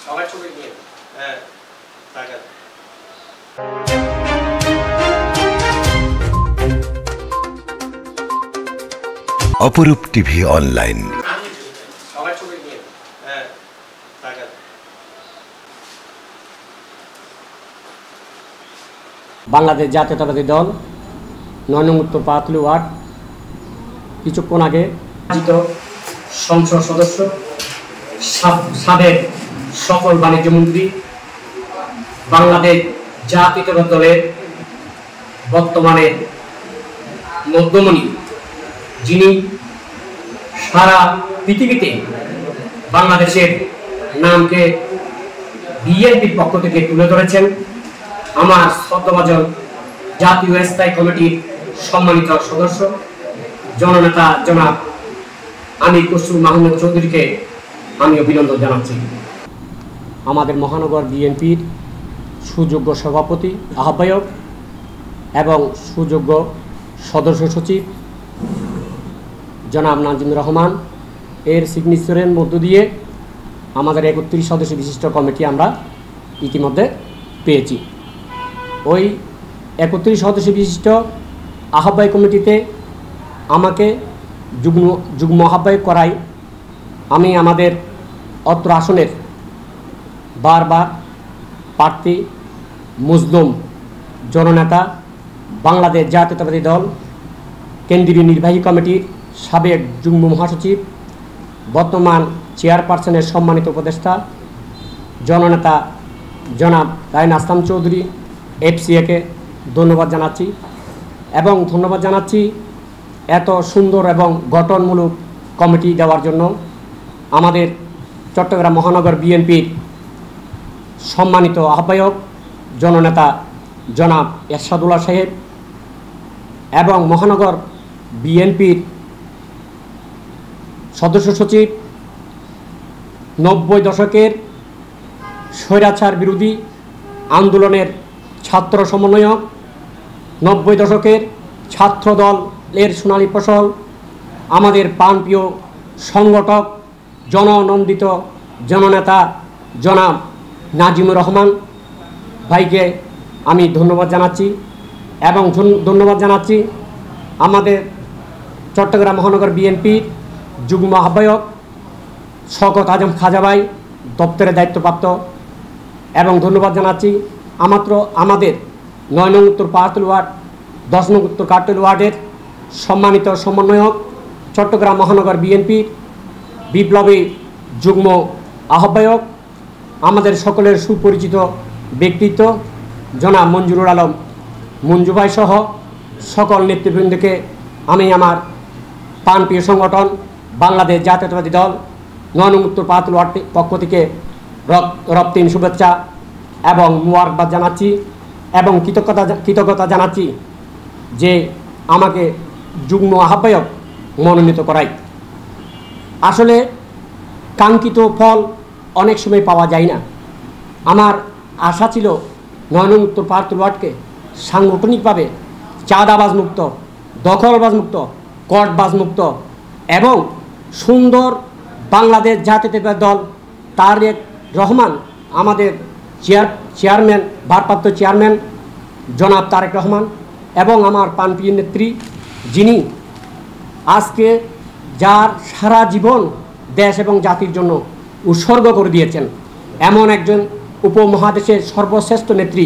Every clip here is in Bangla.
সবাই ছবি নিয়ে হ্যাঁ টাকা অপরূপ টিভি অনলাইন সবাই ছবি নিয়ে হ্যাঁ টাকা বাংলাদেশ জাতীয়তাবাদী দল ৯ নং উত্তর পাতলু ওয়ার্ড কিছুক্ষণ আগে সংসদ সদস্য সাবেক সফল বাণিজ্য মন্ত্রী বাংলাদেশ জাতীয়তাবাদী দলের বর্তমানে মধ্যমণি, যিনি সারা পৃথিবীতে বাংলাদেশের নামকে বিএনপির পক্ষ থেকে তুলে ধরেছেন, আমার শ্রদ্ধাভাজন জাতীয় স্থায়ী কমিটির সম্মানিত সদস্য জননেতা জনাব আমির খসরু মাহমুদ চৌধুরীকে আমি অভিনন্দন জানাচ্ছি। আমাদের মহানগর বিএনপির সুযোগ্য সভাপতি, আহ্বায়ক এবং সুযোগ্য সদস্য সচিব জনাব নাজিমুর রহমান এর সিগনেচারের মধ্য দিয়ে আমাদের ৩১ সদস্য বিশিষ্ট কমিটি আমরা ইতিমধ্যে পেয়েছি। ওই ৩১ সদস্য বিশিষ্ট আহ্বায়ক কমিটিতে আমাকে যুগ্ম আহ্বায়ক করাই আমি আমাদের অত্র আসনের বারবার প্রার্থী মজলুম জননেতা বাংলাদেশ জাতীয়তাবাদী দল কেন্দ্রীয় নির্বাহী কমিটির সাবেক যুগ্ম মহাসচিব বর্তমান চেয়ারপারসনের সম্মানিত উপদেষ্টা জননেতা জনাব রায়না আসলাম চৌধুরী FCA-কে ধন্যবাদ জানাচ্ছি এবং ধন্যবাদ জানাচ্ছি এত সুন্দর এবং গঠনমূলক কমিটি দেওয়ার জন্য আমাদের চট্টগ্রাম মহানগর বিএনপির সম্মানিত আহ্বায়ক জননেতা জনাব এরশাদুল্লাহ সাহেব এবং মহানগর বিএনপির সদস্য সচিব ৯০ দশকের স্বৈরাচার বিরোধী আন্দোলনের ছাত্র সমন্বয়ক, ৯০ দশকের ছাত্র দলের সোনালী ফসল, আমাদের প্রাণপ্রিয় সংগঠক জননন্দিত জননেতা জনাব নাজিমুর রহমান ভাইকে আমি ধন্যবাদ জানাচ্ছি এবং ধন্যবাদ জানাচ্ছি আমাদের চট্টগ্রাম মহানগর বিএনপির যুগ্ম আহ্বায়ক শওকত আজম খাজা ভাই দপ্তরের দায়িত্বপ্রাপ্ত এবং ধন্যবাদ জানাচ্ছি আমাদের ৯ নং উত্তর পাহাড়তল ওয়ার্ড ১০ নং উত্তর কাটল ওয়ার্ডের সম্মানিত সমন্বয়ক চট্টগ্রাম মহানগর বিএনপির বিপ্লবী যুগ্ম আহ্বায়ক আমাদের সকলের সুপরিচিত ব্যক্তিত্ব জনাব মঞ্জুরুল আলম মঞ্জু ভাই সহ সকল নেতৃবৃন্দকে আমি আমার প্রাণপ্রিয় সংগঠন বাংলাদেশ জাতীয়তাবাদী দল ৯ নং উত্তর পাহাড়তল ওয়ার্ড পক্ষ থেকে রক্তিম শুভেচ্ছা এবং মুবারকবাদ জানাচ্ছি এবং কৃতজ্ঞতা জানাচ্ছি যে আমাকে যুগ্ম আহ্বায়ক মনোনীত করায়। আসলে কাঙ্ক্ষিত ফল অনেক সময় পাওয়া যায় না। আমার আশা ছিল ৯ নং উত্তর পাহাড়তল ওয়ার্ডকে সাংগঠনিকভাবে চাঁদাবাজ মুক্ত, দখলবাজ মুক্ত, কটবাজ মুক্ত এবং সুন্দর বাংলাদেশ জাতীয়তাবাদী দল তারেক রহমান আমাদের চেয়ারম্যান ভারপ্রাপ্ত চেয়ারম্যান জনাব তারেক রহমান এবং আমার প্রাণপ্রিয় নেত্রী যিনি আজকে যার সারা জীবন দেশ এবং জাতির জন্য উৎসর্গ করে দিয়েছেন এমন একজন উপমহাদেশের সর্বশ্রেষ্ঠ নেত্রী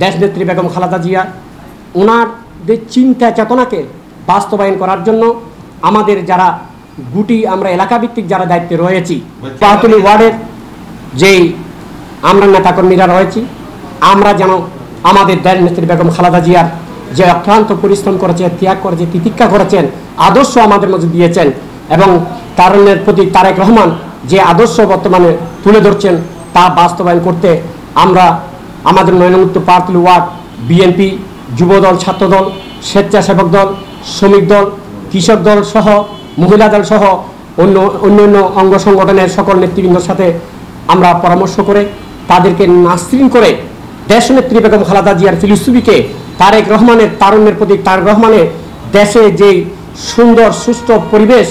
দেশনেত্রী বেগম খালেদা জিয়া, ওনাদের চিন্তা চেতনাকে বাস্তবায়ন করার জন্য আমাদের যারা আমরা এলাকাভিত্তিক যারা দায়িত্বে রয়েছি পাহাড়তলী ওয়ার্ডের যেই আমরা নেতাকর্মীরা রয়েছি, আমরা যেন আমাদের দেশনেত্রী বেগম খালেদা জিয়ার যে অক্লান্ত পরিশ্রম করেছে, ত্যাগ করেছে, তিতিক্ষা করেছেন, আদর্শ আমাদের মধ্যে দিয়েছেন এবং তারুণ্যের প্রতি তারেক রহমান যে আদর্শ বর্তমানে তুলে ধরছেন তা বাস্তবায়ন করতে আমরা আমাদের ৯ নং উত্তর পাহাড়তলী ওয়ার্ড বিএনপি, যুবদল, ছাত্রদল, স্বেচ্ছাসেবক দল, শ্রমিক দল, কৃষক দল সহ মহিলা দল সহ অন্যান্য অঙ্গ সংগঠনের সকল নেতৃবৃন্দের সাথে আমরা পরামর্শ করে তাদেরকে নাসরিন করে দেশনেত্রী বেগম খালেদা জিয়ার ফিলোসফিকে তারেক রহমানের তারুণ্যের প্রতীক তারেক রহমানের দেশে যেই সুন্দর সুস্থ পরিবেশ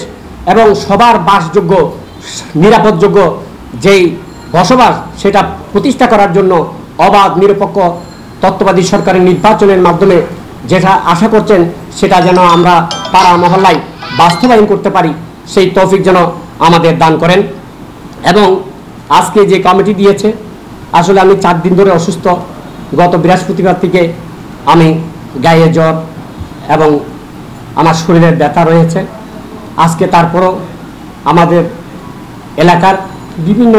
এবং সবার বাসযোগ্য নিরাপদযোগ্য যেই বসবাস সেটা প্রতিষ্ঠা করার জন্য অবাধ নিরপেক্ষ তত্ত্ববাদী সরকারের নির্বাচনের মাধ্যমে যেটা আশা করছেন সেটা যেন আমরা পাড়া মহল্লায় বাস্তবায়ন করতে পারি, সেই তৌফিক যেন আমাদের দান করেন। এবং আজকে যে কমিটি দিয়েছে, আসলে আমি 4 দিন ধরে অসুস্থ। গত বৃহস্পতিবার থেকে আমি গায়ে জ্বর এবং আমার শরীরের ব্যথা রয়েছে। আজকে তারপরও আমাদের এলাকার বিভিন্ন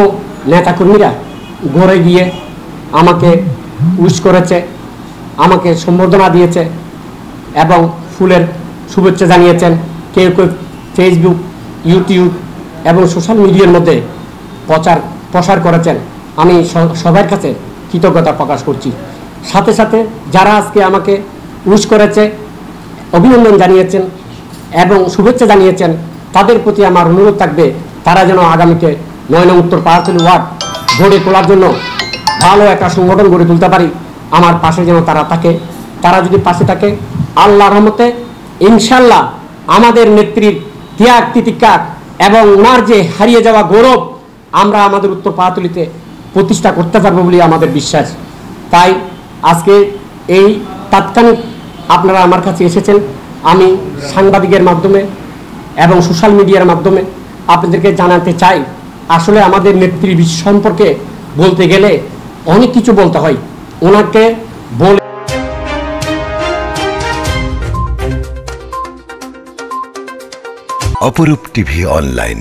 নেতাকর্মীরা ঘরে গিয়ে আমাকে উইশ করেছে, আমাকে সম্বর্ধনা দিয়েছে এবং ফুলের শুভেচ্ছা জানিয়েছেন। কেউ কেউ ফেসবুক, ইউটিউব এবং সোশ্যাল মিডিয়ার মধ্যে প্রসার করেছেন। আমি সবার কাছে কৃতজ্ঞতা প্রকাশ করছি। সাথে সাথে যারা আজকে আমাকে উইশ করেছে, অভিনন্দন জানিয়েছেন এবং শুভেচ্ছা জানিয়েছেন, তাদের প্রতি আমার অনুরোধ থাকবে তারা যেন আগামীতে 9 নং উত্তর পাহাড়তলী ওয়ার্ড গড়ে তোলার জন্য ভালো একটা সংগঠন গড়ে তুলতে পারি, আমার পাশে যেন তারা থাকে। তারা যদি পাশে থাকে, আল্লাহর রহমতে ইনশাল্লাহ আমাদের নেত্রীর ত্যাগ তিতিক্ষা এবং ওনার যে হারিয়ে যাওয়া গৌরব আমরা আমাদের উত্তর পাহাড়তলীতে প্রতিষ্ঠা করতে পারবো বলে আমাদের বিশ্বাস। তাই আজকে এই তাৎক্ষণিক আপনারা আমার কাছে এসেছেন, আমি সাংবাদিকের মাধ্যমে এবং সোশ্যাল মিডিয়ার মাধ্যমে আপনাদেরকে জানাতে চাই, আসলে আমাদের নেত্রী সম্পর্কে বলতে গেলে অনেক কিছু বলতে হয়। ওনাকে বলে অপরূপ টিভি অনলাইন।